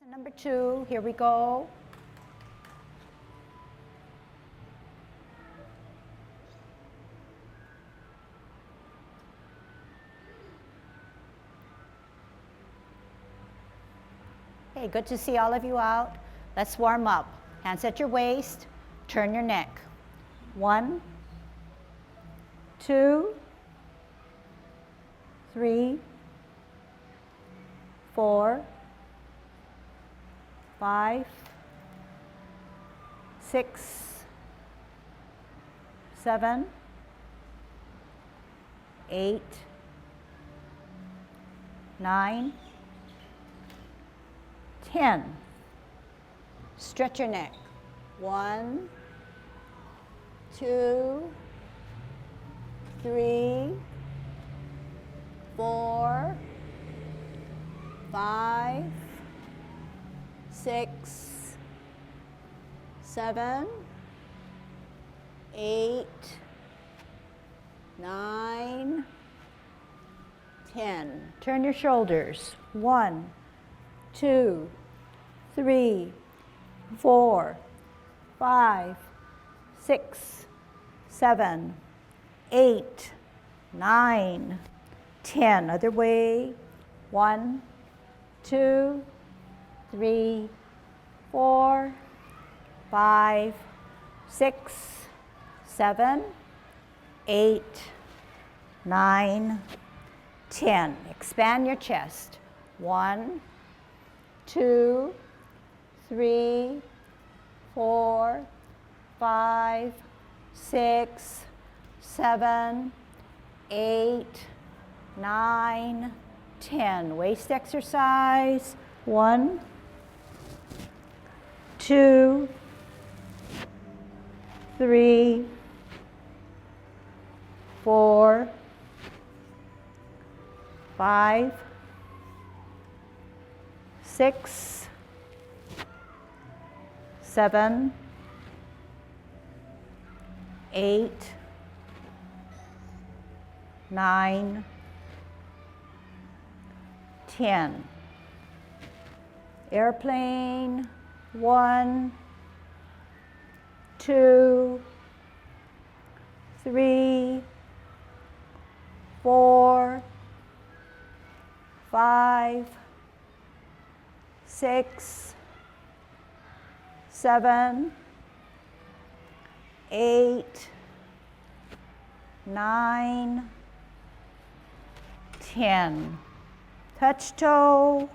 Number 2, here we go. Hey, good to see all of you out. Let's warm up. Hands at your waist, turn your neck. 1, 2, 3, 4, 5, 6, 7, 8, 9, 10. Stretch your neck. 1, 2, 3, 4, 5, 6, 7, 8, 9, 10. Turn your shoulders. 1, 2, 3, 4, 5, 6, 7, 8, 9, 10. Other way. 1, 2, 3, 4, 5, 6, 7, 8, 9, 10. Expand your chest. 1, 2, 3, 4, 5, 6, 7, 8, 9, 10. Waist exercise. 1, 2, 3, 4, 5, 6, 7, 8, 9, 10. Airplane. 1, 2, 3, 4, 5, 6, 7, 8, 9, 10. Touch toe.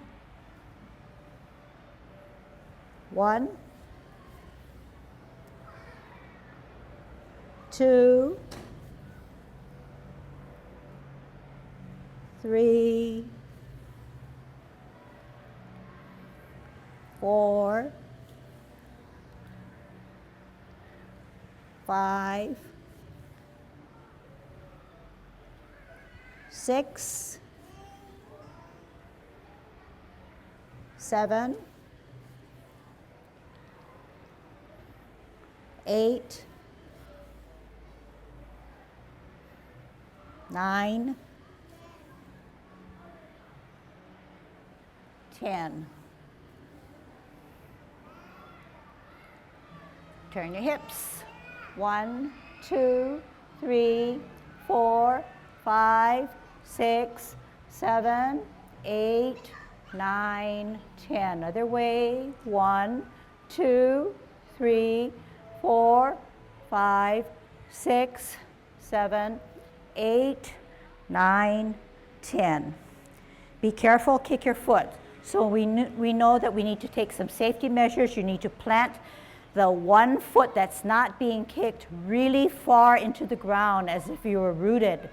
1, 2, 3, 4, 5, 6, 7, 8, 9, 10. Turn your hips. 1, 2, 3, 4, 5, 6, 7, 8, 9, 10. Other way. 1, 2, 3, 4, 5, 6, 7, 8, 9, 10. Be careful, kick your foot. So we know that we need to take some safety measures. You need to plant the one foot that's not being kicked really far into the ground as if you were rooted,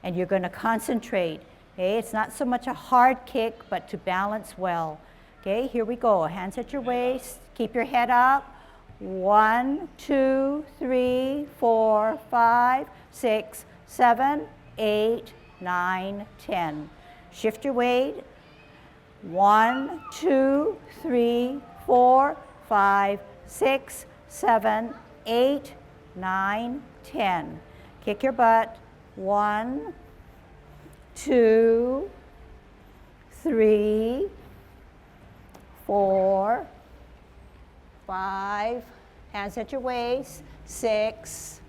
and you're going to concentrate. Okay, it's not so much a hard kick, but to balance well. Okay, here we go. Hands at your waist. Keep your head up. 1, 2, 3, 4, 5, 6, 7, 8, 9, 10. Shift your weight. 1, 2, 3, 4, 5, 6, 7, 8, 9, 10. Kick your butt. 1, 2, 3, 4, hands at your waist. 6,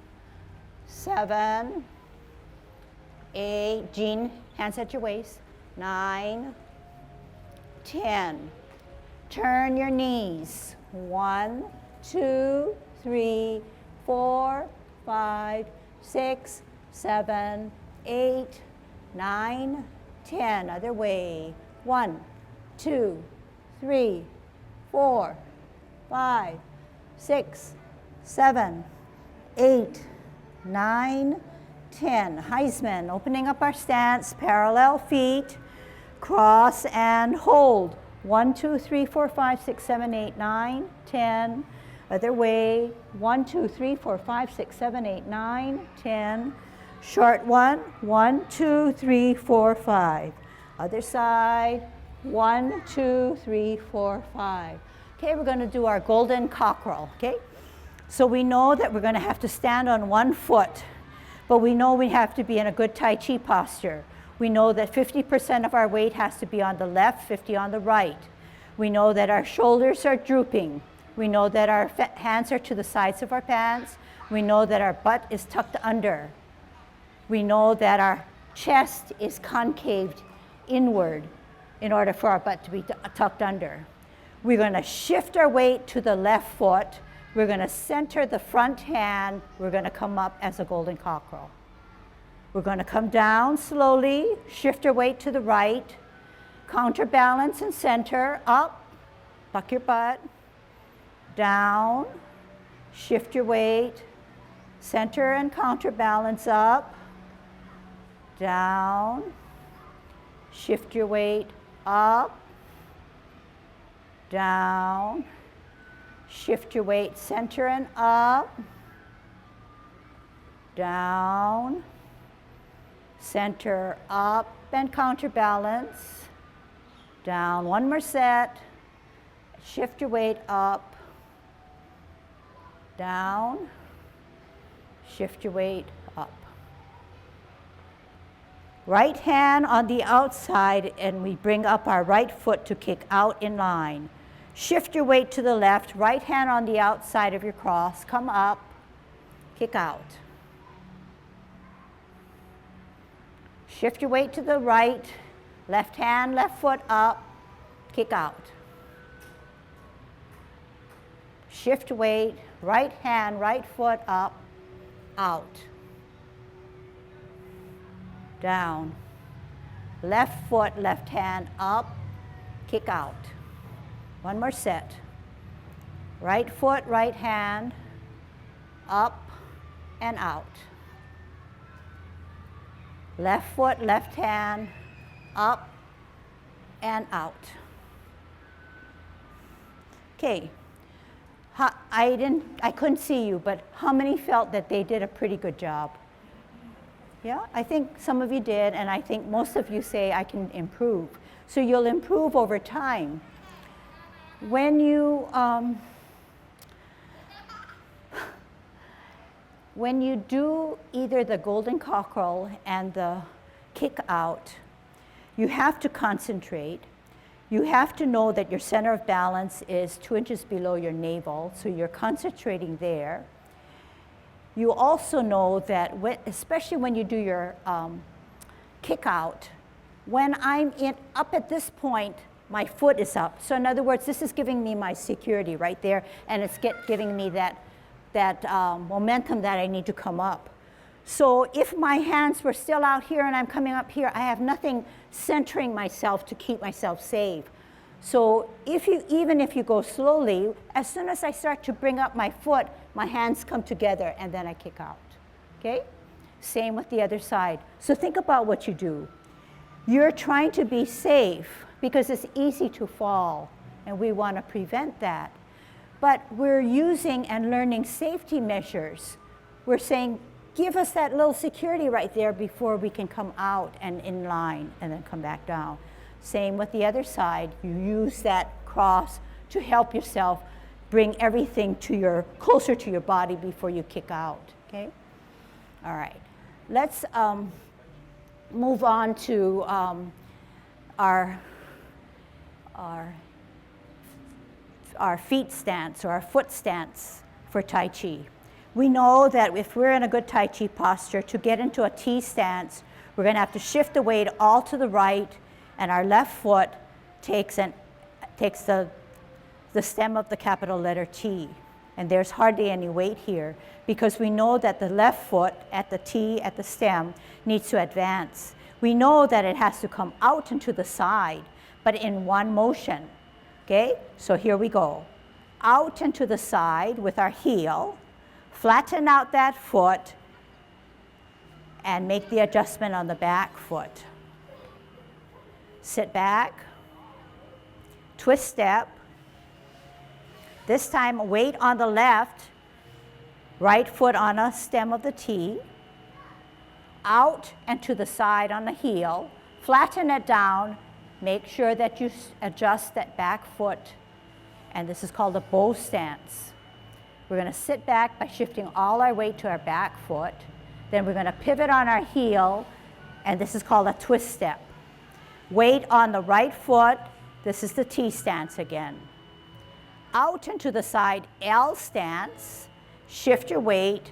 7, 8, Jean, hands at your waist. 9, 10. Turn your knees. 1, 2, 3, 4, 5, 6, 7, 8, 9, 10. Other way. 1, 2, 3, 4, 5, 6, 7, 8, 9, 10. Heisman, opening up our stance, parallel feet, cross and hold. 1, 2, 3, 4, 5, 6, 7, 8, 9, 10. Other way. 1, 2, 3, 4, 5, 6, 7, 8, 9, 10. Short one. 1, 2, 3, 4, 5. Other side. 1, 2, 3, 4, 5. Okay, we're going to do our golden cockerel. Okay, so we know that we're going to have to stand on one foot, but we know we have to be in a good Tai Chi posture. We know that 50% of our weight has to be on the left, 50 on the right. We know that our shoulders are drooping. We know that our hands are to the sides of our pants. We know that our butt is tucked under. We know that our chest is concaved inward in order for our butt to be tucked under. We're going to shift our weight to the left foot. We're going to center the front hand. We're going to come up as a golden cockerel. We're going to come down slowly, shift our weight to the right, counterbalance and center, up, buck your butt, down, shift your weight, center and counterbalance, up, down, shift your weight, up, down, shift your weight, center and up, down, center, up and counterbalance, down. One more set, shift your weight, up, down, shift your weight, up. Right hand on the outside, and we bring up our right foot to kick out in line. Shift your weight to the left, right hand on the outside of your cross, come up, kick out. Shift your weight to the right, left hand, left foot up, kick out. Shift weight, right hand, right foot up, out. Down. Left foot, left hand up, kick out. One more set. Right foot, right hand, up and out. Left foot, left hand, up and out. Okay, I couldn't see you, but how many felt that they did a pretty good job? Yeah, I think some of you did, and I think most of you say I can improve. So you'll improve over time. When you do either the golden cockerel and the kick out, you have to concentrate. You have to know that your center of balance is 2 inches below your navel, so you're concentrating there. You also know that, especially when you do your kick out, when I'm up at this point, my foot is up. So in other words, this is giving me my security right there, and it's giving me that momentum that I need to come up. So if my hands were still out here and I'm coming up here, I have nothing centering myself to keep myself safe. So even if you go slowly, as soon as I start to bring up my foot, my hands come together and then I kick out, okay? Same with the other side. So think about what you do. You're trying to be safe because it's easy to fall, and we want to prevent that. But we're using and learning safety measures. We're saying, give us that little security right there before we can come out and in line and then come back down. Same with the other side. You use that cross to help yourself bring everything closer to your body before you kick out, okay? All right, let's move on to our feet stance or our foot stance. for Tai Chi. We know that if we're in a good Tai Chi posture, to get into a T stance, we're going to have to shift the weight all to the right, and our left foot takes the stem of the capital letter T. And there's hardly any weight here because we know that the left foot at the T, at the stem, needs to advance. We know that it has to come out and to the side, but in one motion. Okay, so here we go. Out and to the side with our heel, flatten out that foot, and make the adjustment on the back foot. Sit back, twist step. This time, weight on the left, right foot on a stem of the T, out and to the side on the heel, flatten it down, make sure that you adjust that back foot, and this is called a bow stance. We're going to sit back by shifting all our weight to our back foot, then we're going to pivot on our heel, and this is called a twist step. Weight on the right foot, this is the T stance again. Out and to the side, L stance, shift your weight,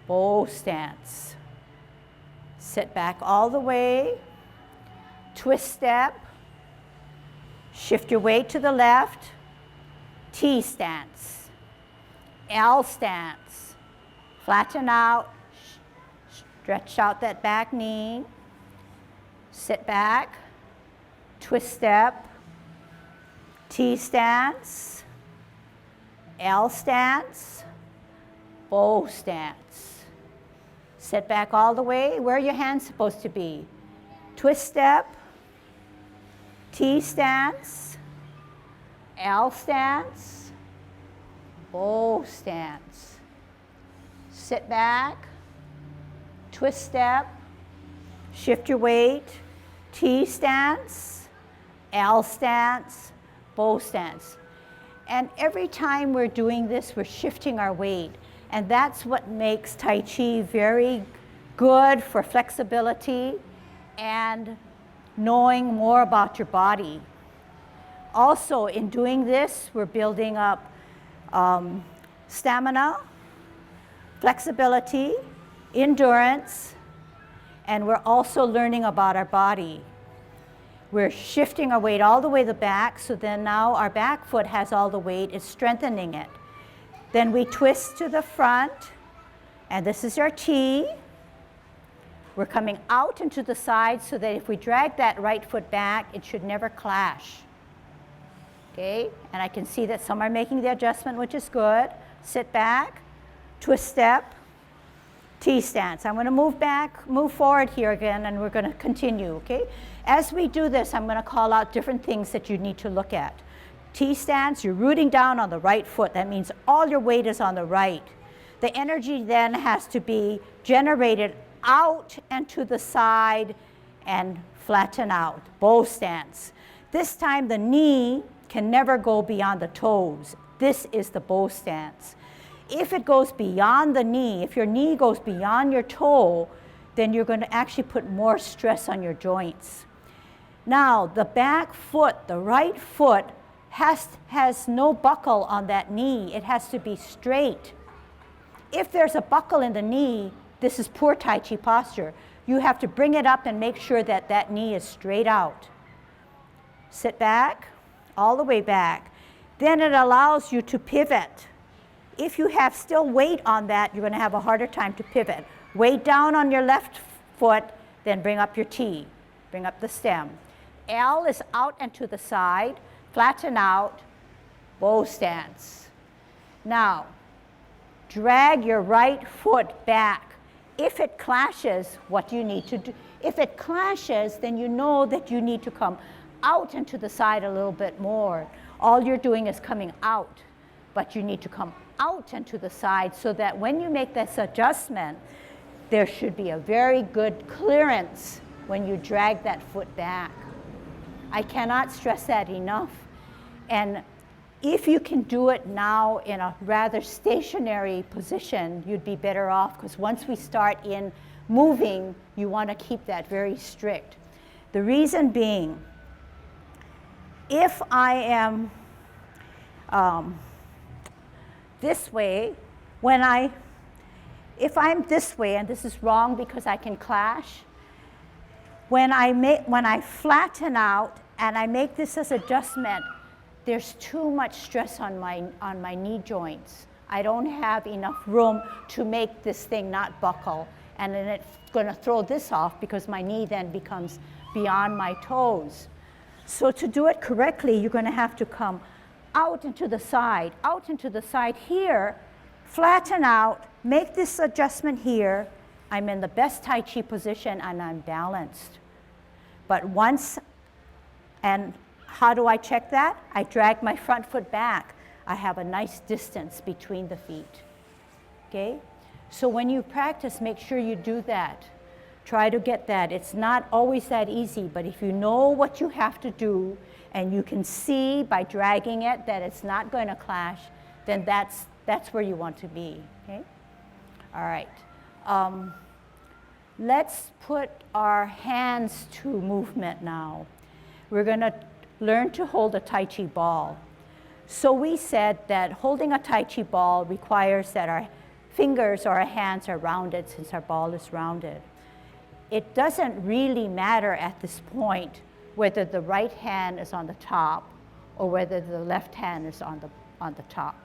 bow stance. Sit back all the way, twist step, shift your weight to the left, T stance, L stance, flatten out, stretch out that back knee, sit back, twist step, T stance, L stance, bow stance. Sit back all the way. Where are your hands supposed to be? Twist step, T stance, L stance, bow stance. Sit back, twist step, shift your weight, T stance, L stance, bow stance. And every time we're doing this, we're shifting our weight. And that's what makes Tai Chi very good for flexibility and knowing more about your body. Also, in doing this, we're building up stamina, flexibility, endurance, and we're also learning about our body. We're shifting our weight all the way to the back, so then now our back foot has all the weight, it's strengthening it. Then we twist to the front, and this is our T. We're coming out and to the side so that if we drag that right foot back, it should never clash. Okay, and I can see that some are making the adjustment, which is good. Sit back, twist step, T stance. I'm going to move forward here again, and we're going to continue, okay? As we do this, I'm going to call out different things that you need to look at. T stance, you're rooting down on the right foot. That means all your weight is on the right. The energy then has to be generated out and to the side and flatten out. Bow stance. This time the knee can never go beyond the toes. This is the bow stance. If it goes beyond the knee, if your knee goes beyond your toe, then you're going to actually put more stress on your joints. Now, the back foot, the right foot, has no buckle on that knee. It has to be straight. If there's a buckle in the knee, this is poor Tai Chi posture. You have to bring it up and make sure that that knee is straight out. Sit back, all the way back. Then it allows you to pivot. If you have still weight on that, you're going to have a harder time to pivot. Weight down on your left foot, then bring up your T. Bring up the stem. L is out and to the side. Flatten out, bow stance. Now, drag your right foot back. If it clashes, what do you need to do? If it clashes, then you know that you need to come out and to the side a little bit more. All you're doing is coming out, but you need to come out and to the side so that when you make this adjustment, there should be a very good clearance when you drag that foot back. I cannot stress that enough. And if you can do it now in a rather stationary position, you'd be better off, because once we start in moving, you want to keep that very strict. The reason being, if I am this way, if I'm this way, and this is wrong because I can clash, when I flatten out and I make this as adjustment, there's too much stress on my knee joints. I don't have enough room to make this thing not buckle, and then it's going to throw this off because my knee then becomes beyond my toes. So to do it correctly, you're going to have to come out and to the side here, flatten out, make this adjustment here. I'm in the best Tai Chi position and I'm balanced. But once, and how do I check that? I drag my front foot back. I have a nice distance between the feet, okay? So when you practice, make sure you do that. Try to get that. It's not always that easy, but if you know what you have to do and you can see by dragging it that it's not going to clash, then that's where you want to be, okay? All right. Let's put our hands to movement now. We're going to learn to hold a Tai Chi ball. So we said that holding a Tai Chi ball requires that our fingers or our hands are rounded since our ball is rounded. It doesn't really matter at this point whether the right hand is on the top or whether the left hand is on the top.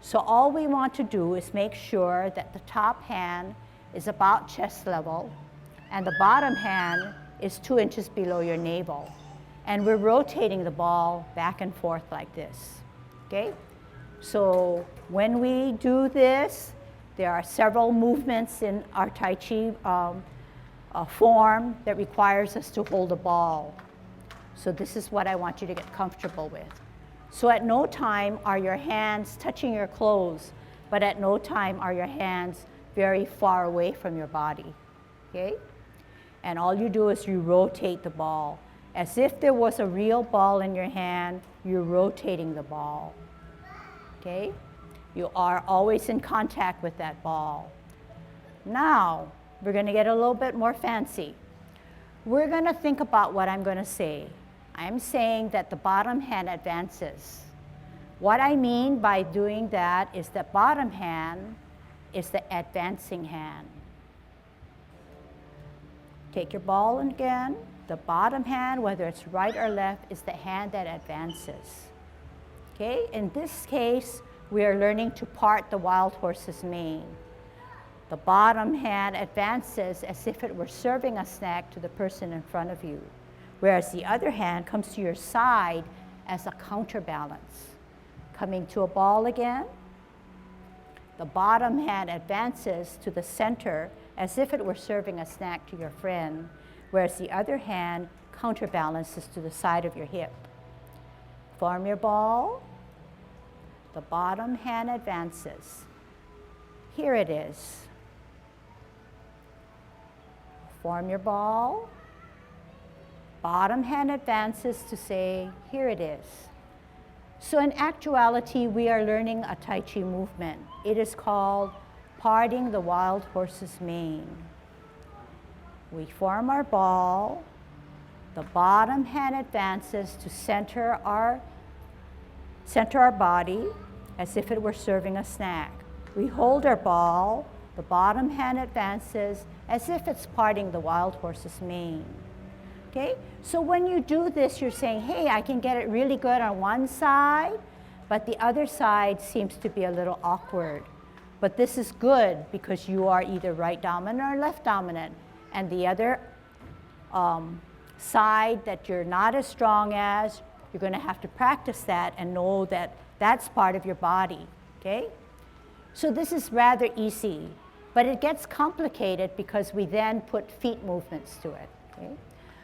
So all we want to do is make sure that the top hand is about chest level and the bottom hand is 2 inches below your navel. And we're rotating the ball back and forth like this, okay? So when we do this, there are several movements in our Tai Chi form that requires us to hold a ball. So this is what I want you to get comfortable with. So at no time are your hands touching your clothes, but at no time are your hands very far away from your body, okay? And all you do is you rotate the ball. As if there was a real ball in your hand, you're rotating the ball, okay? You are always in contact with that ball. Now, we're going to get a little bit more fancy. We're going to think about what I'm going to say. I'm saying that the bottom hand advances. What I mean by doing that is the bottom hand is the advancing hand. Take your ball again. The bottom hand, whether it's right or left, is the hand that advances. Okay? In this case, we are learning to part the wild horse's mane. The bottom hand advances as if it were serving a snack to the person in front of you, whereas the other hand comes to your side as a counterbalance. Coming to a ball again, the bottom hand advances to the center as if it were serving a snack to your friend, whereas the other hand counterbalances to the side of your hip. Form your ball. The bottom hand advances. Here it is. Form your ball. Bottom hand advances to say, here it is. So in actuality, we are learning a Tai Chi movement. It is called parting the wild horse's mane. We form our ball. The bottom hand advances to center our body as if it were serving a snack. We hold our ball. The bottom hand advances as if it's parting the wild horse's mane. Okay? So when you do this, you're saying, hey, I can get it really good on one side, but the other side seems to be a little awkward. But this is good because you are either right dominant or left dominant. And the other side that you're not as strong as, you're going to have to practice that and know that that's part of your body, okay? So this is rather easy, but it gets complicated because we then put feet movements to it, okay?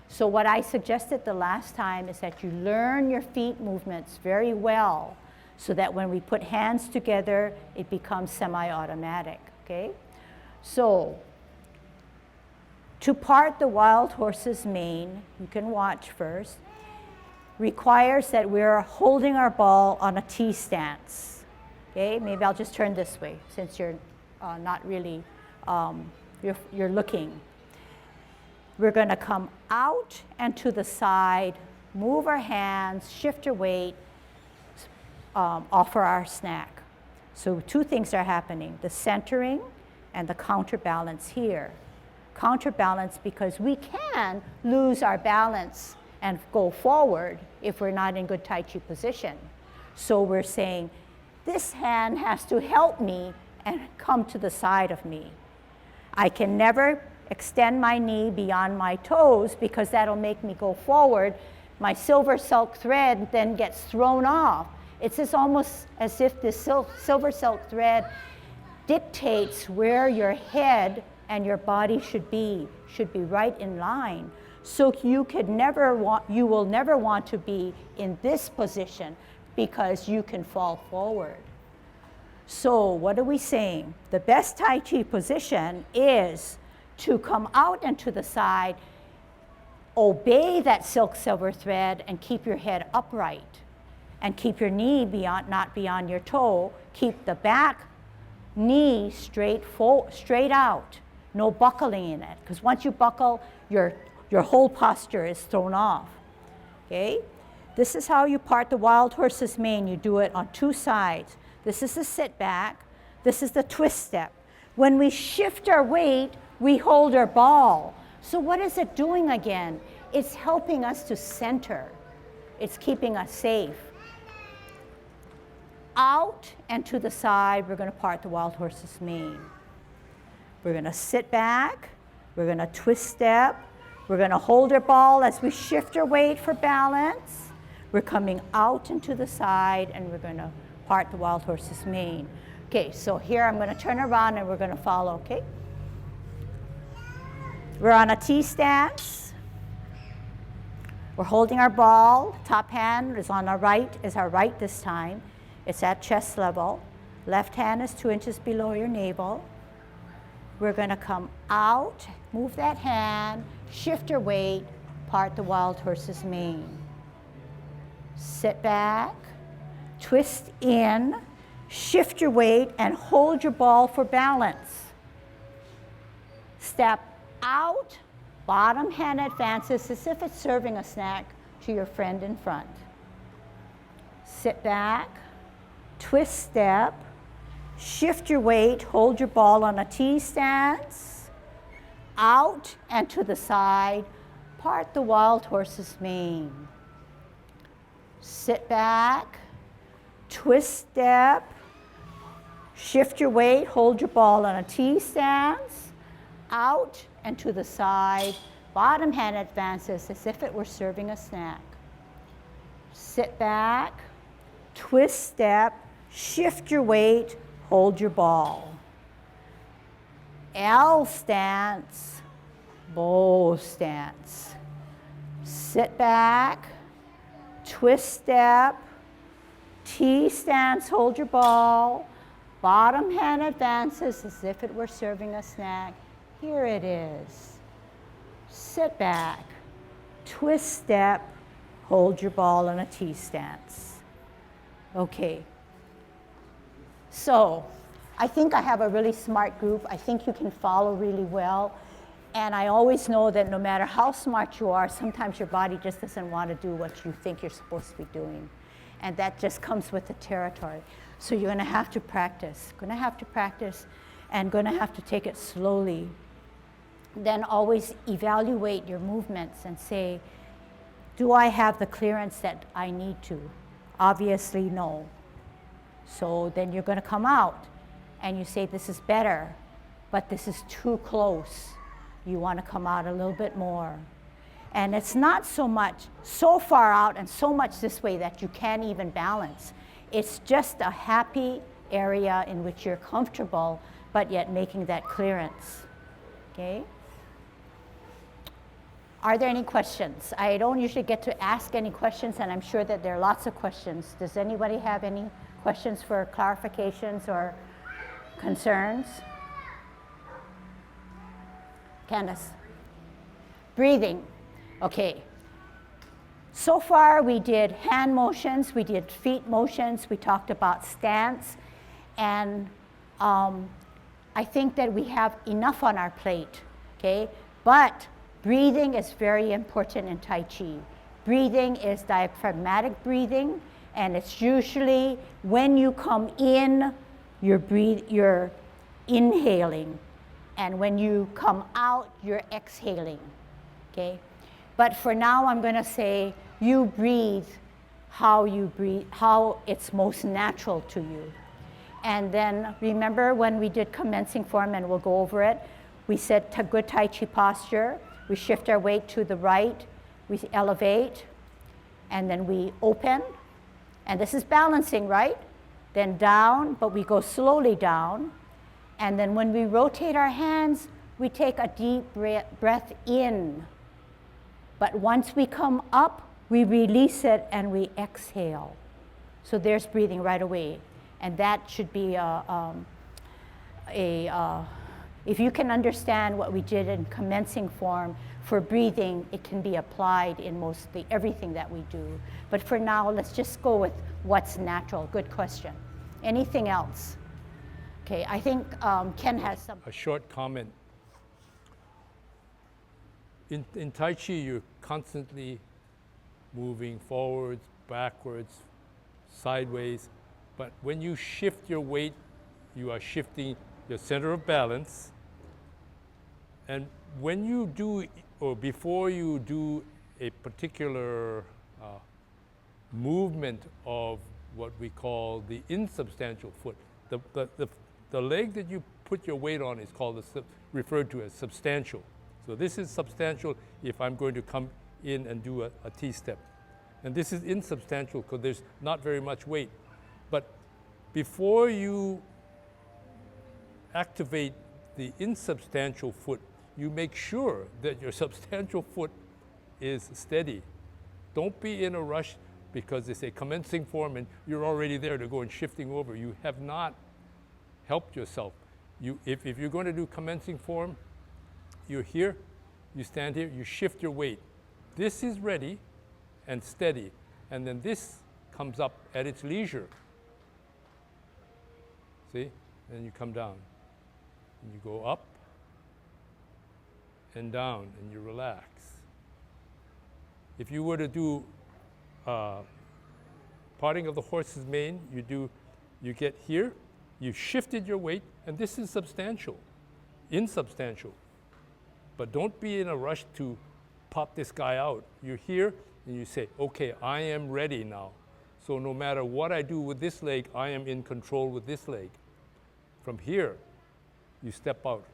So what I suggested the last time is that you learn your feet movements very well so that when we put hands together, it becomes semi-automatic, okay? So to part the wild horse's mane, you can watch first, requires that we're holding our ball on a T stance. Okay, maybe I'll just turn this way since you're not really, you're looking. We're going to come out and to the side, move our hands, shift our weight, offer our snack. So two things are happening, the centering and the counterbalance here. Counterbalance because we can lose our balance and go forward if we're not in good Tai Chi position. So we're saying, this hand has to help me and come to the side of me. I can never extend my knee beyond my toes because that'll make me go forward. My silver silk thread then gets thrown off. It's just almost as if this silver silk thread dictates where your head and your body should be right in line. So you will never want to be in this position because you can fall forward. So what are we saying? The best Tai Chi position is to come out and to the side, obey that silver thread, and keep your head upright. And keep your knee not beyond your toe. Keep the back knee straight out. No buckling in it. Because once you buckle, your whole posture is thrown off. Okay? This is how you part the wild horse's mane. You do it on two sides. This is the sit back. This is the twist step. When we shift our weight, we hold our ball. So what is it doing again? It's helping us to center. It's keeping us safe. Out and to the side, we're going to part the wild horse's mane. We're going to sit back. We're going to twist step. We're going to hold our ball as we shift our weight for balance. We're coming out and to the side, and we're going to part the wild horse's mane. Okay, so here I'm going to turn around and we're going to follow, okay? We're on a T stance. We're holding our ball. Top hand is on our right this time. It's at chest level. Left hand is 2 inches below your navel. We're going to come out, move that hand, shift your weight, part the wild horse's mane. Sit back, twist in, shift your weight, and hold your ball for balance. Step out, bottom hand advances as if it's serving a snack to your friend in front. Sit back, twist step, shift your weight, hold your ball on a T stance, out and to the side, part the wild horse's mane. Sit back, twist step, shift your weight, hold your ball on a T stance, out and to the side, bottom hand advances as if it were serving a snack. Sit back, twist step, shift your weight, hold your ball. L stance, bow stance. Sit back, twist step, T stance, hold your ball. Bottom hand advances as if it were serving a snack. Here it is. Sit back, twist step, hold your ball in a T stance. Okay. So I think I have a really smart group. I think you can follow really well. And I always know that no matter how smart you are, sometimes your body just doesn't want to do what you think you're supposed to be doing. And that just comes with the territory. So you're going to have to practice. And going to have to take it slowly. Then always evaluate your movements and say, do I have the clearance that I need to? Obviously, no. So then you're going to come out and you say, this is better, but this is too close. You want to come out a little bit more. And it's not so much so far out and so much this way that you can't even balance. It's just a happy area in which you're comfortable, but yet making that clearance. Okay? Are there any questions? I don't usually get to ask any questions, and I'm sure that there are lots of questions. Does anybody have any questions for clarifications or concerns? Candace? Breathing. Okay. So far we did hand motions, we did feet motions, we talked about stance, and I think that we have enough on our plate, okay? But breathing is very important in Tai Chi. Breathing is diaphragmatic breathing, and it's usually when you come in you're inhaling, and when you come out, you're exhaling, okay? But for now, I'm gonna say you breathe, how it's most natural to you. And then remember when we did commencing form, and we'll go over it, we said good Tai Chi posture, we shift our weight to the right, we elevate, and then we open, and this is balancing, right? Then down, but we go slowly down, and then when we rotate our hands, we take a deep breath in. But once we come up, we release it and we exhale. So there's breathing right away. And that should be if you can understand what we did in commencing form for breathing, it can be applied in mostly everything that we do. But for now, let's just go with what's natural. Good question. Anything else? Okay, I think Ken has some. A short comment. In Tai Chi, you're constantly moving forwards, backwards, sideways. But when you shift your weight, you are shifting your center of balance. And when you do, or before you do a particular movement of what we call the insubstantial foot, the leg that you put your weight on is called referred to as substantial. So this is substantial if I'm going to come in and do a T-step. And this is insubstantial because there's not very much weight. But before you activate the insubstantial foot, you make sure that your substantial foot is steady. Don't be in a rush because it's a commencing form and you're already there to go and shifting over. You have not helped yourself. If you're going to do commencing form, you're here, you stand here, you shift your weight. This is ready and steady, and then this comes up at its leisure. See? And you come down. And you go up and down, and you relax. If you were to do parting of the horse's mane, you get here, you shifted your weight, and this is substantial, insubstantial. But don't be in a rush to pop this guy out. You're here, and you say, okay, I am ready now. So no matter what I do with this leg, I am in control with this leg. From here, you step out,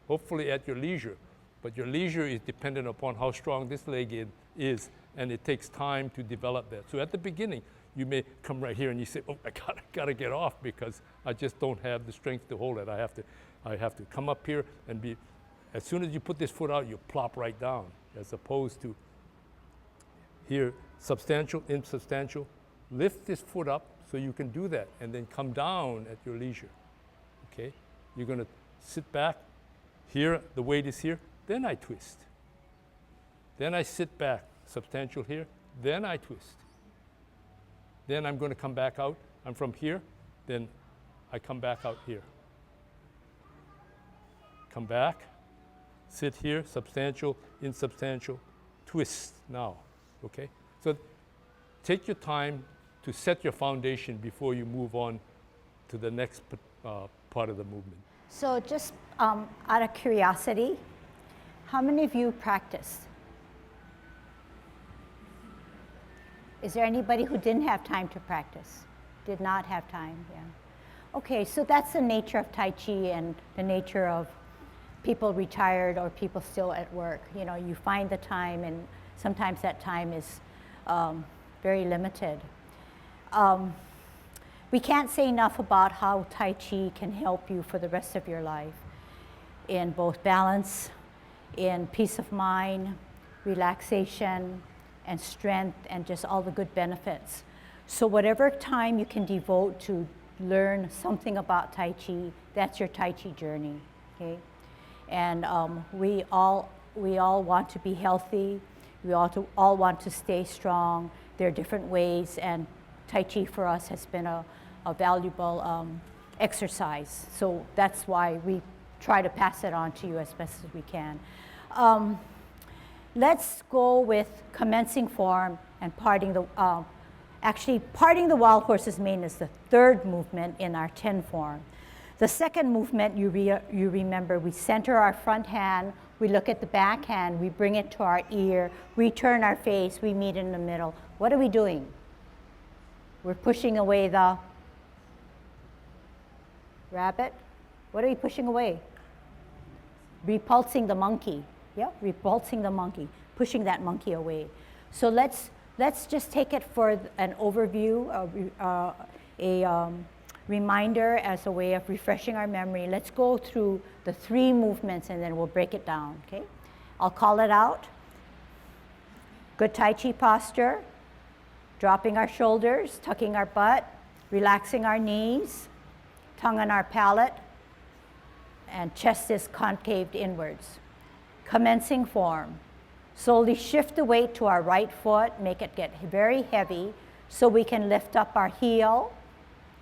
hopefully at your leisure. But your leisure is dependent upon how strong this leg is, and it takes time to develop that. So at the beginning, you may come right here and you say, oh, I gotta get off because I just don't have the strength to hold it. I have to come up here and be, as soon as you put this foot out, you plop right down, as opposed to here, substantial, insubstantial. Lift this foot up so you can do that, and then come down at your leisure, okay? You're gonna sit back, here, the weight is here, then I twist. Then I sit back, substantial here, then I twist. Then I'm gonna come back out, I'm from here, then I come back out here. Come back, sit here, substantial, insubstantial, twist now, okay? So take your time to set your foundation before you move on to the next part of the movement. So just out of curiosity, how many of you practice? Is there anybody who didn't have time to practice? Did not have time, yeah. Okay, so that's the nature of Tai Chi and the nature of people retired or people still at work. You know, you find the time, and sometimes that time is very limited. We can't say enough about how Tai Chi can help you for the rest of your life in both balance, in peace of mind, relaxation, and strength, and just all the good benefits. So whatever time you can devote to learn something about Tai Chi, that's your Tai Chi journey, okay? And we all want to be healthy. We all want to stay strong. There are different ways, and Tai Chi for us has been a valuable exercise. So that's why we try to pass it on to you as best as we can. Let's go with commencing form and parting the, Actually, parting the wild horse's mane is the third movement in our 10 form. The second movement, you remember, we center our front hand, we look at the back hand, we bring it to our ear, we turn our face, we meet in the middle. What are we doing? We're pushing away the rabbit. What are we pushing away? Repulsing the monkey. Yeah, repulsing the monkey, pushing that monkey away. So let's just take it for an overview, a reminder as a way of refreshing our memory. Let's go through the 3 movements and then we'll break it down, okay? I'll call it out. Good Tai Chi posture, dropping our shoulders, tucking our butt, relaxing our knees, tongue on our palate, and chest is concaved inwards. Commencing form. Slowly shift the weight to our right foot, make it get very heavy so we can lift up our heel.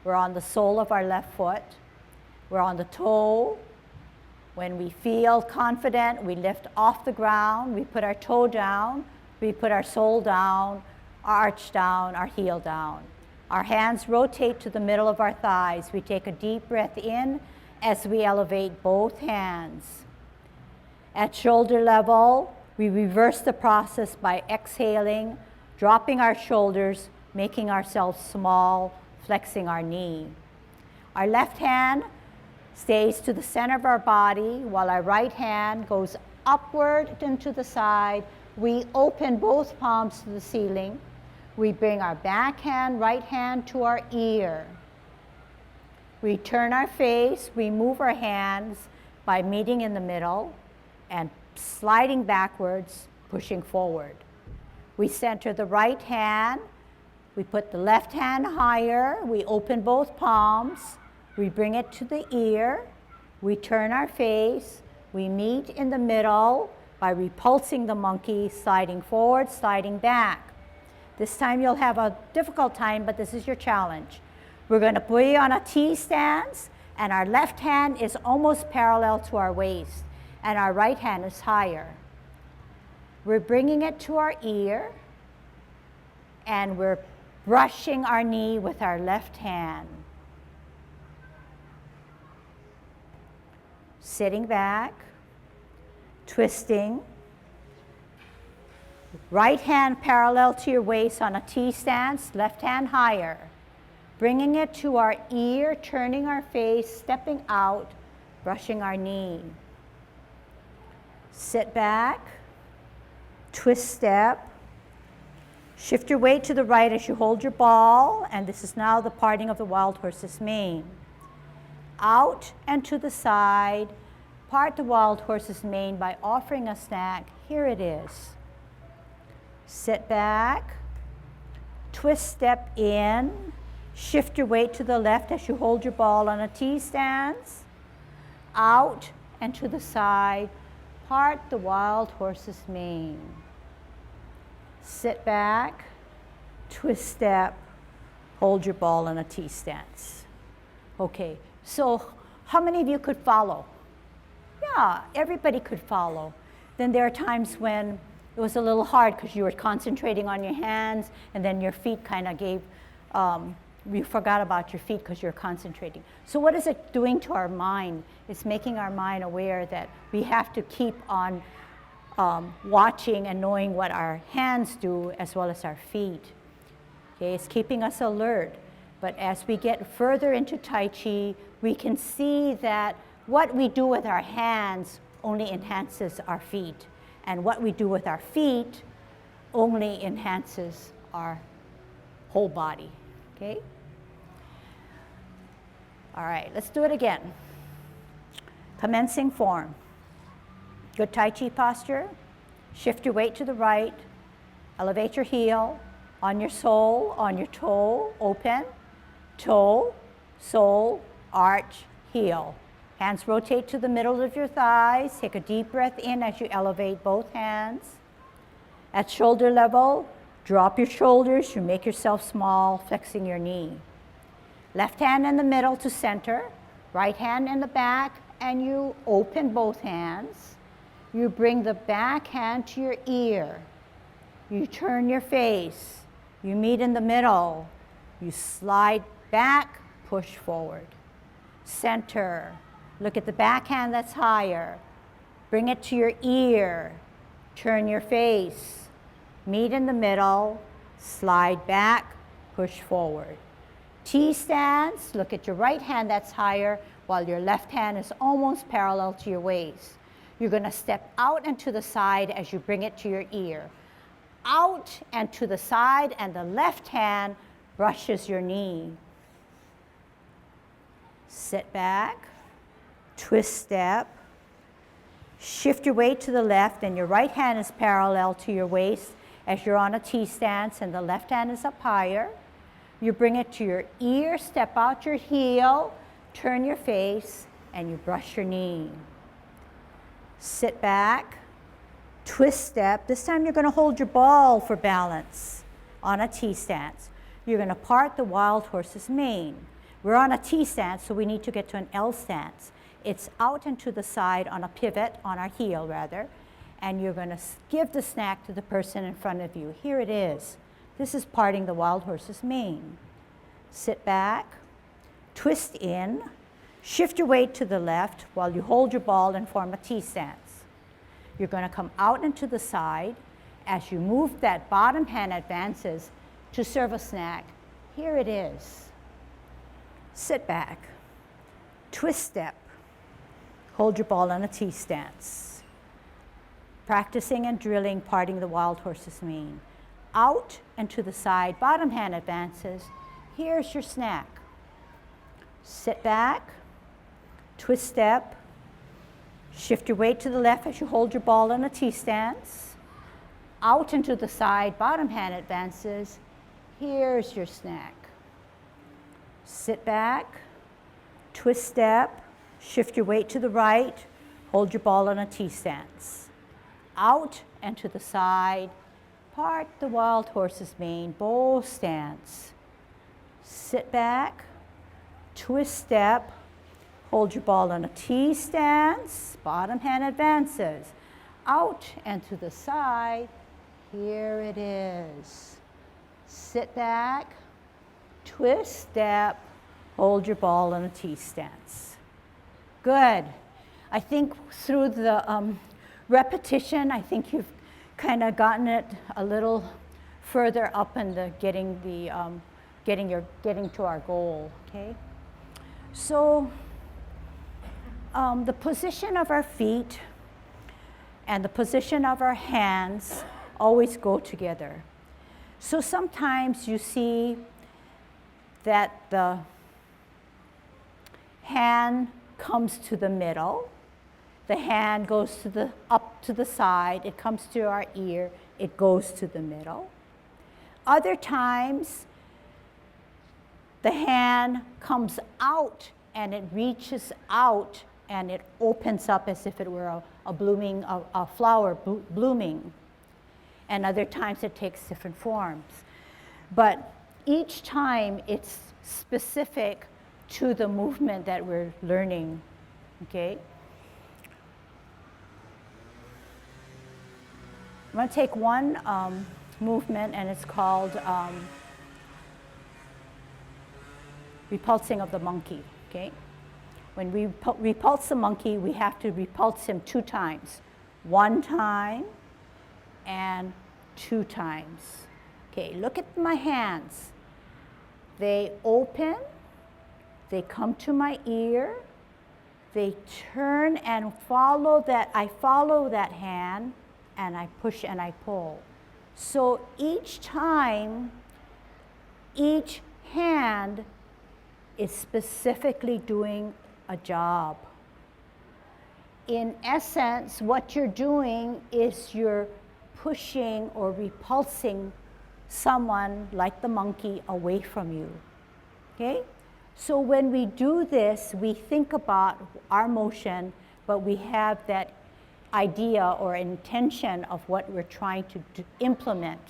We're on the sole of our left foot. We're on the toe. When we feel confident, we lift off the ground. We put our toe down. We put our sole down, our arch down, our heel down. Our hands rotate to the middle of our thighs. We take a deep breath in as we elevate both hands. At shoulder level, we reverse the process by exhaling, dropping our shoulders, making ourselves small, flexing our knee. Our left hand stays to the center of our body while our right hand goes upward and to the side. We open both palms to the ceiling. We bring our back hand, right hand to our ear. We turn our face, we move our hands by meeting in the middle and sliding backwards, pushing forward. We center the right hand. We put the left hand higher. We open both palms. We bring it to the ear. We turn our face. We meet in the middle by repulsing the monkey, sliding forward, sliding back. This time you'll have a difficult time, but this is your challenge. We're going to be on a T stance, and our left hand is almost parallel to our waist, and our right hand is higher. We're bringing it to our ear, and we're brushing our knee with our left hand. Sitting back, twisting. Right hand parallel to your waist on a T stance, left hand higher. Bringing it to our ear, turning our face, stepping out, brushing our knee. Sit back, twist step. Shift your weight to the right as you hold your ball, and this is now the parting of the wild horse's mane. Out and to the side, part the wild horse's mane by offering a snack. Here it is. Sit back, twist step in, shift your weight to the left as you hold your ball on a T stance. Out and to the side, part the wild horse's mane. Sit back, twist step, hold your ball in a T stance. Okay, so how many of you could follow? Yeah, everybody could follow. Then there are times when it was a little hard because you were concentrating on your hands and then your feet kind of gave, you forgot about your feet because you're concentrating. So what is it doing to our mind? It's making our mind aware that we have to keep on watching and knowing what our hands do as well as our feet. Okay, it's keeping us alert. But as we get further into Tai Chi, we can see that what we do with our hands only enhances our feet. And what we do with our feet only enhances our whole body. Okay? All right, let's do it again. Commencing form. Good Tai Chi posture. Shift your weight to the right. Elevate your heel. On your sole, on your toe, open. Toe, sole, arch, heel. Hands rotate to the middle of your thighs. Take a deep breath in as you elevate both hands. At shoulder level, drop your shoulders. You make yourself small, flexing your knee. Left hand in the middle to center. Right hand in the back, and you open both hands. You bring the back hand to your ear. You turn your face. You meet in the middle. You slide back, push forward. Center. Look at the back hand that's higher. Bring it to your ear. Turn your face. Meet in the middle. Slide back, push forward. T stance. Look at your right hand that's higher while your left hand is almost parallel to your waist. You're going to step out and to the side as you bring it to your ear. Out and to the side, and the left hand brushes your knee. Sit back, twist step, shift your weight to the left, and your right hand is parallel to your waist as you're on a T stance, and the left hand is up higher. You bring it to your ear, step out your heel, turn your face, and you brush your knee. Sit back, twist step. This time you're going to hold your ball for balance on a T stance. You're going to part the wild horse's mane. We're on a T stance, so we need to get to an L stance. It's out and to the side on a pivot, on our heel rather, and you're going to give the snack to the person in front of you. Here it is. This is parting the wild horse's mane. Sit back, twist in, shift your weight to the left while you hold your ball and form a T stance. You're going to come out and to the side. As you move, that bottom hand advances to serve a snack. Here it is. Sit back, twist step, hold your ball in a T stance. Practicing and drilling parting the wild horse's mane. Out and to the side, bottom hand advances. Here's your snack. Sit back, twist step, shift your weight to the left as you hold your ball in a T stance. Out and to the side, bottom hand advances. Here's your snack. Sit back, twist step, shift your weight to the right, hold your ball in a T stance. Out and to the side, part the wild horse's mane, bow stance. Sit back, twist step, hold your ball in a T stance, bottom hand advances. Out and to the side, here it is. Sit back, twist step, hold your ball in a T stance. Good. I think through the repetition, I think you've kind of gotten it a little further up in the getting to our goal. Okay. So the position of our feet and the position of our hands always go together. So sometimes you see that the hand comes to the middle, the hand goes to up to the side, it comes to our ear, it goes to the middle. Other times, the hand comes out and it reaches out and it opens up as if it were a flower blooming. And other times it takes different forms. But each time it's specific to the movement that we're learning, okay? I'm going to take one movement, and it's called repulsing of the monkey, okay? When we repulse the monkey, we have to repulse him 2 times. 1 time and 2 times. Okay, look at my hands. They open, they come to my ear, they turn and follow that, I follow that hand, and I push and I pull. So each time, each hand is specifically doing a job. In essence, what you're doing is you're pushing or repulsing someone like the monkey away from you, okay? So when we do this, we think about our motion, but we have that idea or intention of what we're trying to implement,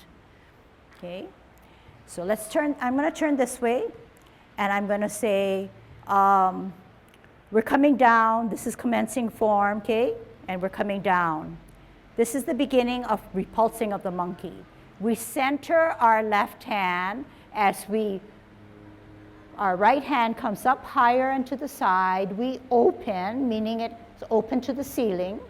okay? So let's turn, I'm gonna turn this way, and I'm gonna say, we're coming down, this is commencing form, okay? And we're coming down. This is the beginning of repulsing of the monkey. We center our left hand as our right hand comes up higher and to the side. We open, meaning it's open to the ceiling.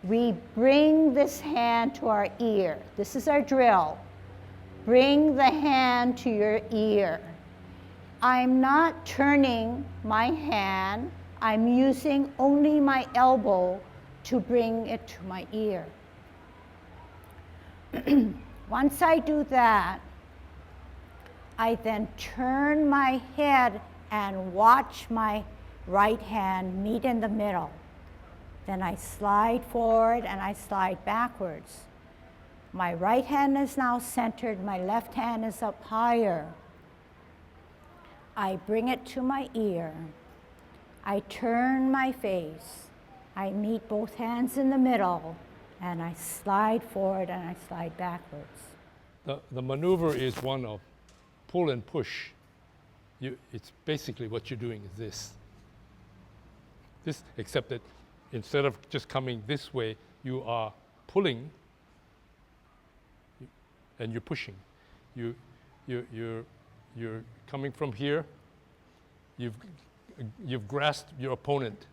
We bring this hand to our ear. This is our drill. Bring the hand to your ear. I'm not turning my hand. I'm using only my elbow to bring it to my ear. Once I do that, I then turn my head and watch my right hand meet in the middle. Then I slide forward and I slide backwards. My right hand is now centered, my left hand is up higher. I bring it to my ear. I turn my face. I meet both hands in the middle, and I slide forward and I slide backwards. The maneuver is one of pull and push. It's basically what you're doing is this, except that instead of just coming this way, you are pulling and you're pushing. You're coming from here. You've grasped your opponent.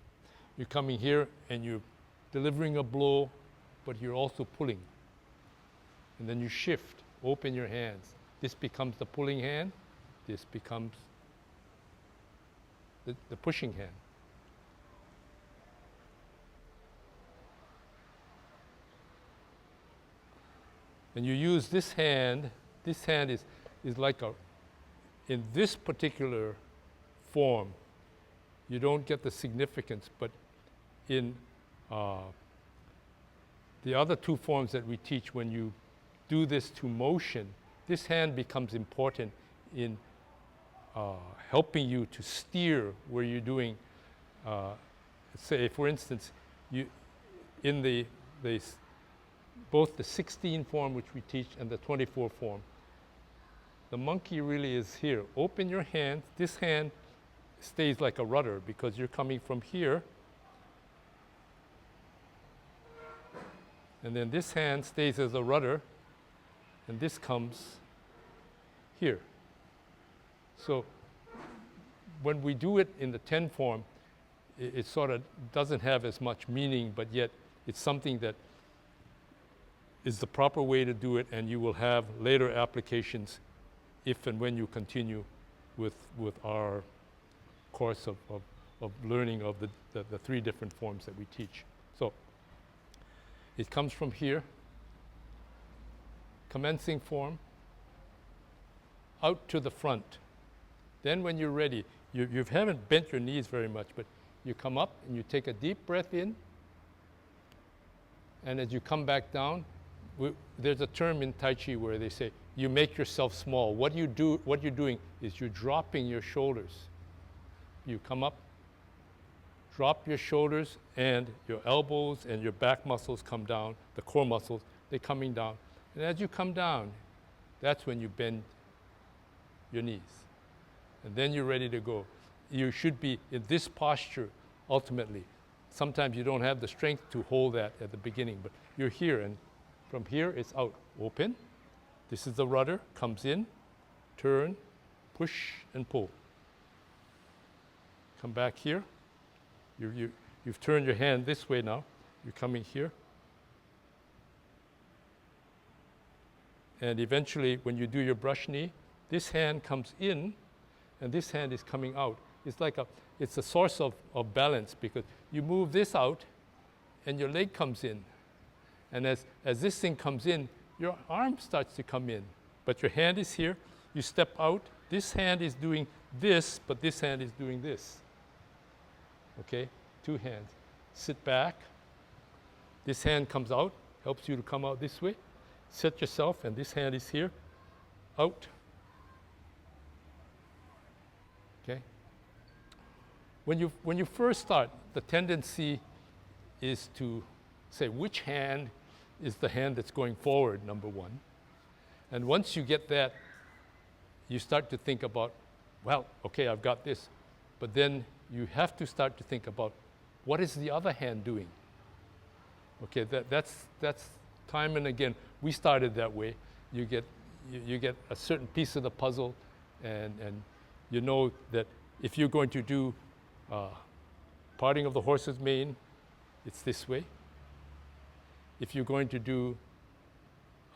You're coming here and you're delivering a blow, but you're also pulling. And then you shift, open your hands. This becomes the pulling hand. This becomes the pushing hand. And you use this hand is like in this particular form, you don't get the significance, but in the other two forms that we teach, when you do this to motion, this hand becomes important in helping you to steer where you're doing, say for instance, in both the 16 form which we teach and the 24 form, the monkey really is here. Open your hand. This hand stays like a rudder because you're coming from here. And then this hand stays as a rudder, and this comes here. So when we do it in the 10 form, it sort of doesn't have as much meaning, but yet it's something that is the proper way to do it, and you will have later applications if and when you continue with our course of learning of the three different forms that we teach. So it comes from here, commencing form, out to the front. Then when you're ready, you haven't bent your knees very much, but you come up and you take a deep breath in, and as you come back down, there's a term in Tai Chi where they say, you make yourself small. What you're doing is you're dropping your shoulders. You come up, drop your shoulders, and your elbows and your back muscles come down, the core muscles, they're coming down. And as you come down, that's when you bend your knees. And then you're ready to go. You should be in this posture ultimately. Sometimes you don't have the strength to hold that at the beginning, but you're here, and from here it's out, open. This is the rudder, comes in, turn, push and pull. Come back here. You've turned your hand this way now. You're coming here. And eventually, when you do your brush knee, this hand comes in, and this hand is coming out. It's a source of balance, because you move this out, and your leg comes in. And as this thing comes in, your arm starts to come in. But your hand is here. You step out. This hand is doing this, but this hand is doing this. Okay? Two hands. Sit back. This hand comes out, helps you to come out this way. Set yourself, and this hand is here. Out. Okay? When you first start, the tendency is to say which hand is the hand that's going forward, number one. And once you get that, you start to think about, well, okay, I've got this. But then you have to start to think about, what is the other hand doing? Okay, that's time and again. We started that way. You get a certain piece of the puzzle, and you know that if you're going to do parting of the horse's mane, it's this way. If you're going to do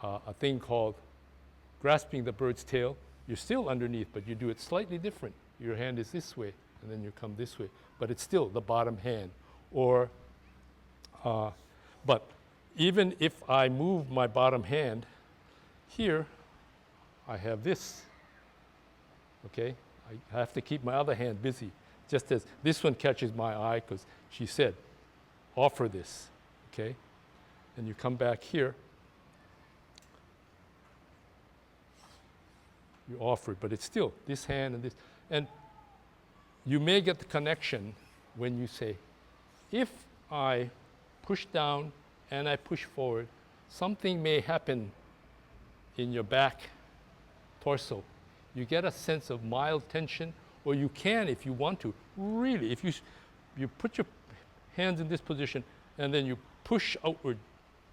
a thing called grasping the bird's tail, you're still underneath, but you do it slightly different. Your hand is this way, and then you come this way, but it's still the bottom hand. Or, but even if I move my bottom hand, here I have this, okay? I have to keep my other hand busy, just as this one catches my eye because she said, offer this, okay? And you come back here, you offer it, but it's still this hand and this. And you may get the connection when you say, if I push down and I push forward, something may happen in your back torso. You get a sense of mild tension, or you can, if you want to, really, if you put your hands in this position and then you push outward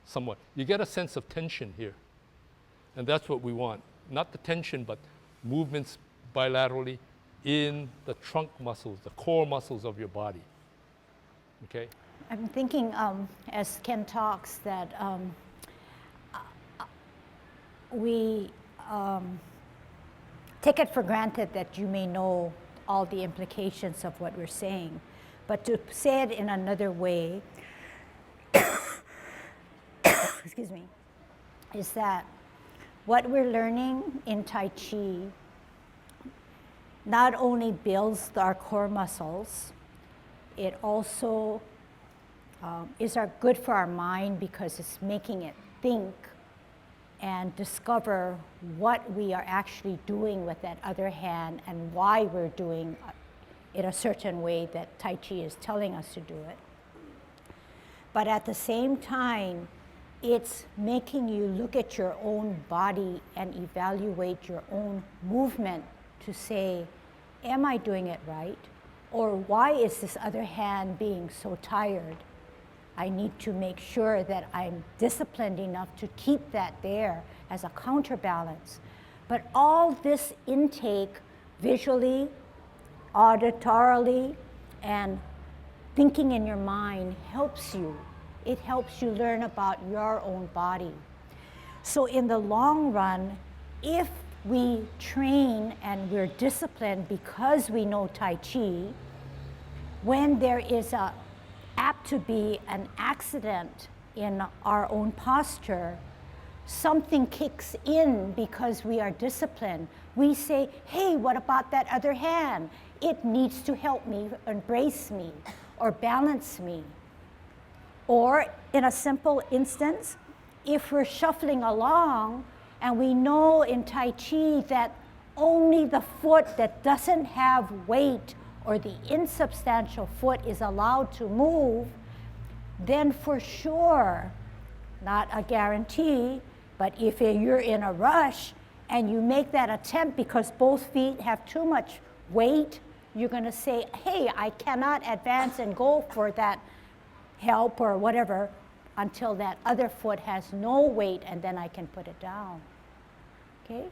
somewhat, you get a sense of tension here. And that's what we want. Not the tension, but movements bilaterally in the trunk muscles, the core muscles of your body. Okay? I'm thinking, as Ken talks, that we take it for granted that you may know all the implications of what we're saying. But to say it in another way, excuse me, is that what we're learning in Tai Chi not only builds our core muscles, it also is good for our mind because it's making it think and discover what we are actually doing with that other hand and why we're doing it a certain way that Tai Chi is telling us to do it. But at the same time, it's making you look at your own body and evaluate your own movement to say, am I doing it right? Or why is this other hand being so tired? I need to make sure that I'm disciplined enough to keep that there as a counterbalance. But all this intake visually, auditorily, and thinking in your mind helps you. It helps you learn about your own body. So in the long run, if we train and we're disciplined because we know Tai Chi, when there is apt to be an accident in our own posture, something kicks in because we are disciplined. We say, hey, what about that other hand? It needs to help me, embrace me, or balance me. Or in a simple instance, if we're shuffling along and we know in Tai Chi that only the foot that doesn't have weight or the insubstantial foot is allowed to move, then for sure, not a guarantee, but if you're in a rush and you make that attempt because both feet have too much weight, you're going to say, hey, I cannot advance and go for that help or whatever until that other foot has no weight, and then I can put it down. Okay?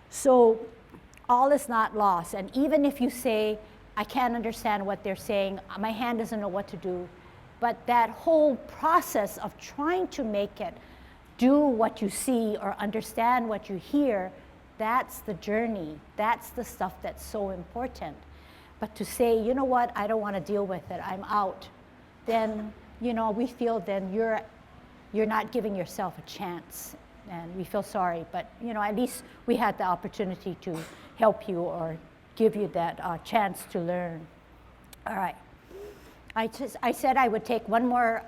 So all is not lost. And even if you say, I can't understand what they're saying, my hand doesn't know what to do, but that whole process of trying to make it do what you see or understand what you hear, that's the journey. That's the stuff that's so important. But to say, you know what, I don't want to deal with it, I'm out, then, you know, we feel then you're not giving yourself a chance. And we feel sorry, but, you know, at least we had the opportunity to help you or give you that chance to learn. All right. I said I would take one more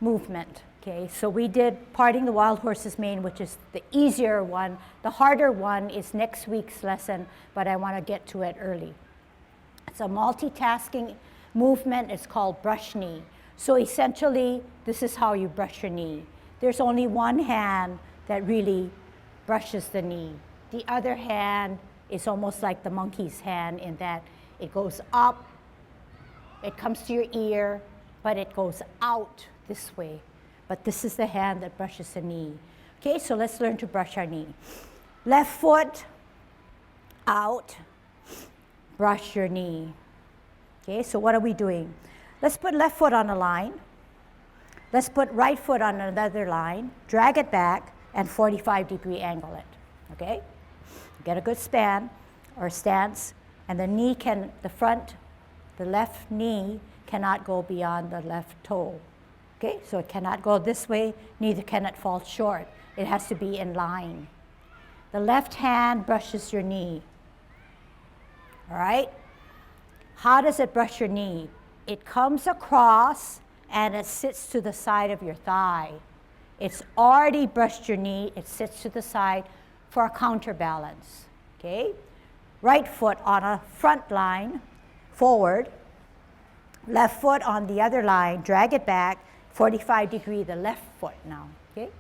movement. Okay, so we did parting the wild horse's mane, which is the easier one. The harder one is next week's lesson, but I want to get to it early. It's a multitasking movement. It's called brush knee. So essentially, this is how you brush your knee. There's only one hand that really brushes the knee. The other hand is almost like the monkey's hand in that it goes up, it comes to your ear, but it goes out this way. but this is the hand that brushes the knee. Okay, so let's learn to brush our knee. Left foot out, brush your knee. Okay, so what are we doing? Let's put left foot on a line. Let's put right foot on another line, drag it back, and 45-degree angle it. Okay? Get a good span or stance, and the knee can, the left knee cannot go beyond the left toe. Okay, so it cannot go this way, neither can it fall short. It has to be in line. The left hand brushes your knee. All right? How does it brush your knee? It comes across and it sits to the side of your thigh. It's already brushed your knee, it sits to the side for a counterbalance. Okay? Right foot on a front line, forward. Left foot on the other line, drag it back, 45-degree, the left foot now. Okay?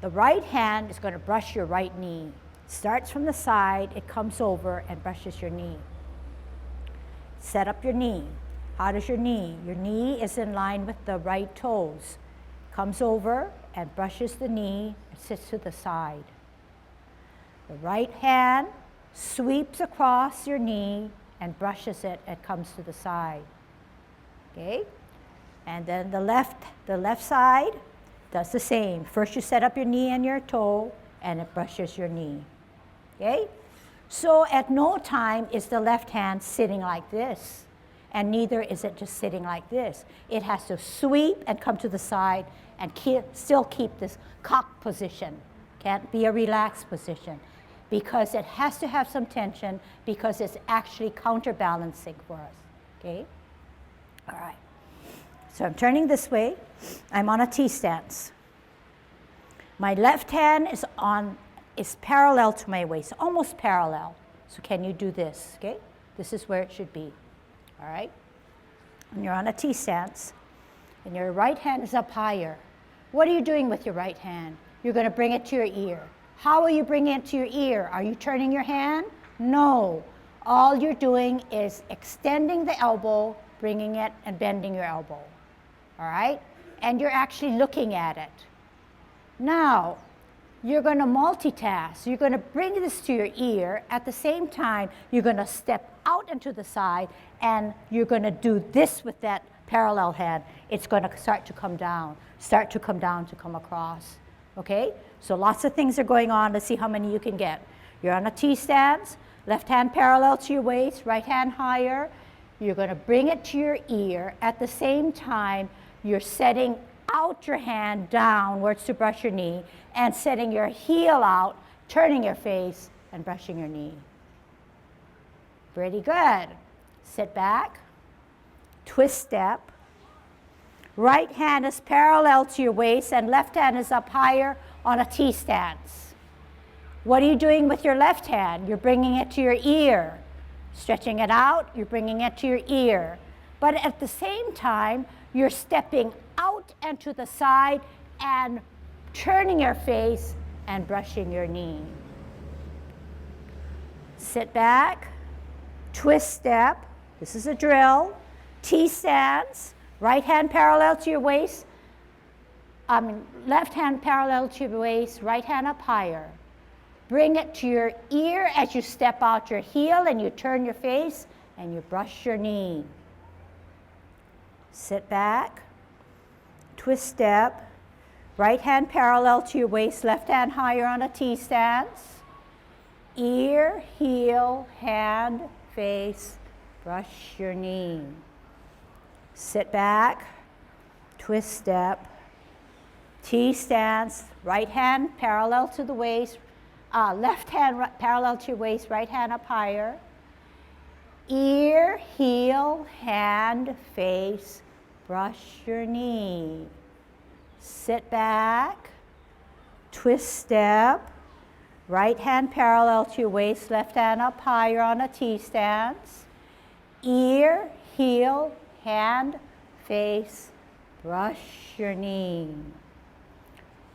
The right hand is going to brush your right knee. Starts from the side, it comes over and brushes your knee. Set up your knee. How does your knee? Your knee is in line with the right toes. Comes over and brushes the knee and sits to the side. The right hand sweeps across your knee and brushes it and comes to the side. Okay? And then the left side does the same. First you set up your knee and your toe and it brushes your knee. Okay? So at no time is the left hand sitting like this, and neither is it just sitting like this. It has to sweep and come to the side and still keep this cock position. Can't be a relaxed position because it has to have some tension because it's actually counterbalancing for us. Okay? All right. So I'm turning this way. I'm on a T stance. My left hand is parallel to my waist, almost parallel. So can you do this, okay? This is where it should be, all right? And you're on a T stance, and your right hand is up higher. What are you doing with your right hand? You're going to bring it to your ear. How are you bringing it to your ear? Are you turning your hand? No. All you're doing is extending the elbow, bringing it, and bending your elbow, all right? And you're actually looking at it. Now, you're going to multitask. You're going to bring this to your ear. At the same time, you're going to step out into the side, and you're going to do this with that parallel hand. It's going to start to come down to come across. Okay? So lots of things are going on. Let's see how many you can get. You're on a T stance, left hand parallel to your waist, right hand higher. You're going to bring it to your ear. At the same time, you're setting out your hand downwards to brush your knee and setting your heel out, turning your face and brushing your knee. Pretty good. Sit back, twist step. Right hand is parallel to your waist and left hand is up higher on a T stance. What are you doing with your left hand? You're bringing it to your ear. Stretching it out, you're bringing it to your ear. But at the same time, you're stepping out and to the side and turning your face and brushing your knee. Sit back, twist step. This is a drill. T stance, right hand parallel to your waist. Left hand parallel to your waist, right hand up higher. Bring it to your ear as you step out your heel and you turn your face and you brush your knee. Sit back, twist step, right hand parallel to your waist, left hand higher on a T stance. Ear, heel, hand, face, brush your knee. Sit back, twist step, T stance, right hand parallel to the waist, left hand parallel to your waist, right hand up higher. Ear, heel, hand, face, brush your knee. Sit back, twist step, right hand parallel to your waist, left hand up higher on a T stance. Ear, heel, hand, face, brush your knee.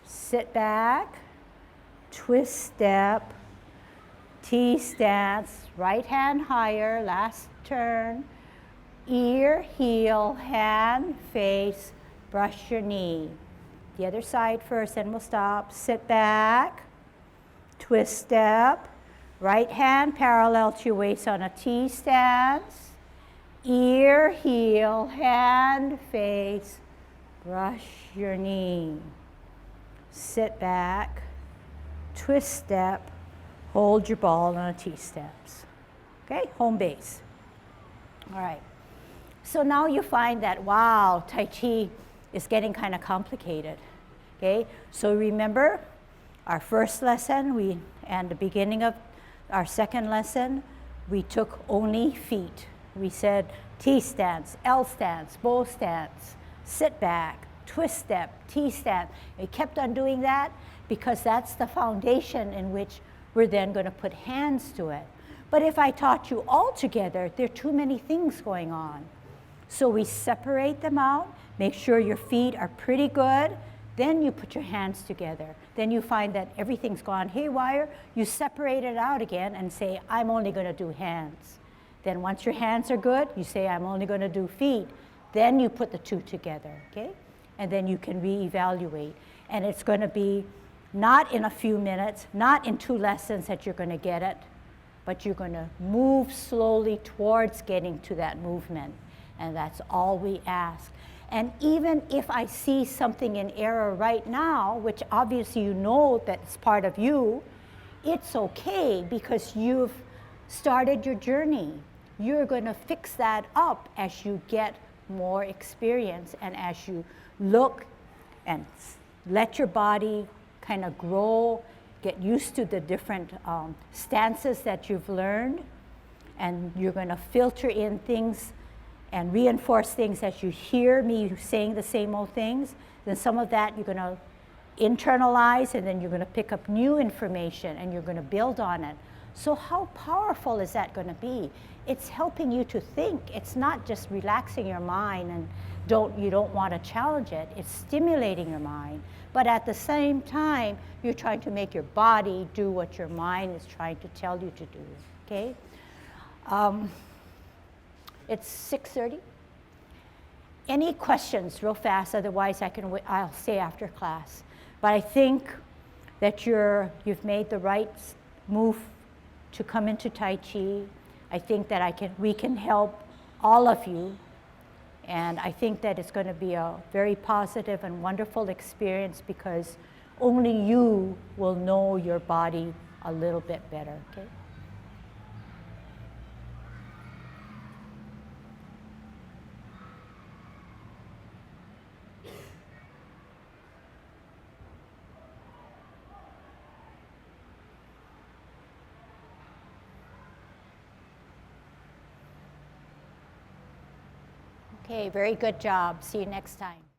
Sit back, twist step, T stance, right hand higher, last turn. ear, heel, hand, face, brush your knee. The other side first, then we'll stop. Sit back, twist step, right hand parallel to your waist on a T stance. Ear, heel, hand, face, brush your knee. Sit back, twist step, hold your ball on a T steps. Okay, home base. All right. So now you find that, wow, Tai Chi is getting kind of complicated. Okay, so remember our first lesson and the beginning of our second lesson, we took only feet. We said T stance, L stance, bow stance, sit back, twist step, T stance. We kept on doing that because that's the foundation in which we're then going to put hands to it. But if I taught you all together, there are too many things going on. So we separate them out, make sure your feet are pretty good, then you put your hands together. Then you find that everything's gone haywire, you separate it out again and say, I'm only going to do hands. Then once your hands are good, you say, I'm only going to do feet. Then you put the two together, okay? And then you can reevaluate. And it's going to be not in a few minutes, not in 2 lessons that you're going to get it, but you're going to move slowly towards getting to that movement. And that's all we ask. And even if I see something in error right now, which obviously you know that's part of you, it's okay because you've started your journey. You're going to fix that up as you get more experience and as you look and let your body kind of grow, get used to the different stances that you've learned, and you're going to filter in things and reinforce things as you hear me saying the same old things. Then some of that you're going to internalize, and then you're going to pick up new information and you're going to build on it. So how powerful is that going to be? It's helping you to think. It's not just relaxing your mind and you don't want to challenge it. It's stimulating your mind. But at the same time, you're trying to make your body do what your mind is trying to tell you to do, okay? It's 6:30. Any questions real fast? Otherwise, I'll stay after class. But I think that you've made the right move to come into Tai Chi. I think that we can help all of you. And I think that it's going to be a very positive and wonderful experience because only you will know your body a little bit better, okay? Okay, very good job. See you next time.